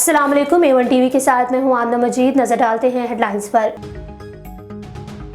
अस्सलाम वालेकुम। A1 TV के साथ मैं हूं आमना मजीद। नजर डालते हैं हेडलाइंस पर।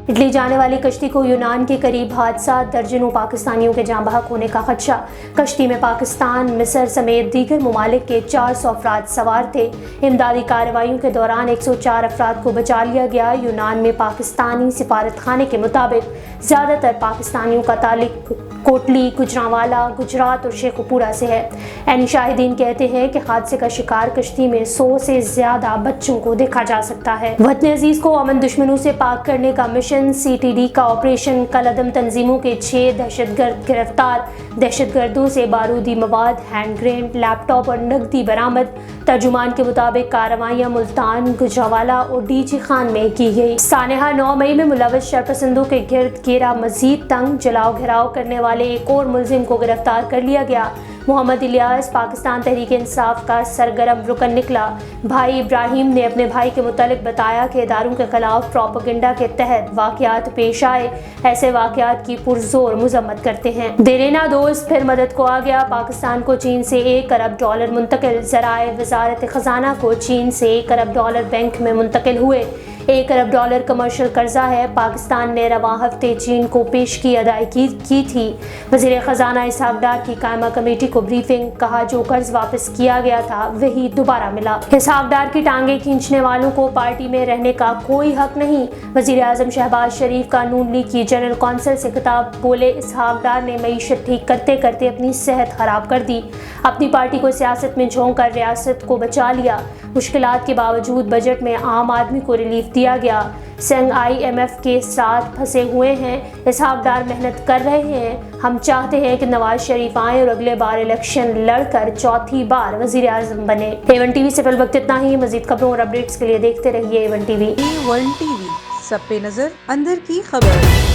इटली जाने वाली कश्ती को यूनान के करीब हादसा, दर्जनों पाकिस्तानियों के जाँ बहक होने का खदशा। कश्ती में पाकिस्तान, मिस्र समेत दीगर ममालिक के 400 अफराद सवार थे। इमदादी कार्रवाइयों के दौरान 104 अफराद को बचा लिया गया। यूनान में पाकिस्तानी सिफारत खाने के मुताबिक ज़्यादातर पाकिस्तानियों का ताल्लुक कोटली, गुजरांवाला, गुजरात और शेखुपुरा से है। यानी शाहिदीन कहते हैं कि हादसे का शिकार कश्ती में 100 से ज़्यादा बच्चों को देखा जा सकता है। वतन अजीज को अमन दुश्मनों से पाक करने का मिशन, CTD का ऑपरेशन, कलअदम तंजीमों के 6 दहशतगर्द गिरफ्तार, दहशतगर्दों से बारूदी मवाद, हैंड ग्रेनेड, लैपटॉप और नकदी बरामद। तर्जुमान के मुताबिक कार्रवाइयाँ मुल्तान, गुजरांवाला और डीजी खान में की गई। सानेहा 9 मई में मुलव्वस शरपसंदों के गिर्द घेरा मजीद तंग, जलाओ घेराव करने वाले एक और मुलजिम को गिरफ्तार कर लिया गया। मोहम्मद इलियास पाकिस्तान तहरीक इंसाफ का सरगर्म रुकन निकला। भाई इब्राहिम ने अपने भाई के मुतालिक बताया कि इदारों के खिलाफ प्रोपेगेंडा के तहत वाक़यात पेश आए, ऐसे वाक़यात की पुरजोर मजम्मत करते हैं। देरेना दोस्त फिर मदद को आ गया। पाकिस्तान को चीन से $1 अरब मुंतकिल। ज़राए वज़ारत ख़जाना को चीन से $1 अरब बैंक में मुंतकिल हुए। $1 अरब कमर्शियल कर्जा है। पाकिस्तान ने रवां हफ्ते चीन को पेश की अदायगी की थी। वज़ीर ख़जाना इसहाक डार की कायमा कमेटी को ब्रीफिंग, कहा जो कर्ज वापस किया गया था वही दोबारा मिला। इसहाक डार की टांगे खींचने वालों को पार्टी में रहने का कोई हक नहीं। वज़ीर आज़म शहबाज शरीफ का नून लीग की जनरल कौंसिल से खिताब, बोले इसहाक डार ने मईशत ठीक करते करते अपनी सेहत खराब कर दी। अपनी पार्टी को सियासत में झोंक कर रियासत को बचा लिया। मुश्किलात के बावजूद बजट में आम आदमी को रिलीफ दिया गया। संघ IMF के साथ फंसे हुए हैं। इसहाक डार मेहनत कर रहे हैं। हम चाहते हैं कि नवाज शरीफ आए और अगले बार इलेक्शन लड़कर चौथी बार वजीर आज़म बने। A1 टीवी से फिल वक्त इतना ही। मजीद खबरों और अपडेट्स के लिए देखते रहिए A1 टीवी। A1 टीवी, सब पे नजर, अंदर की खबर।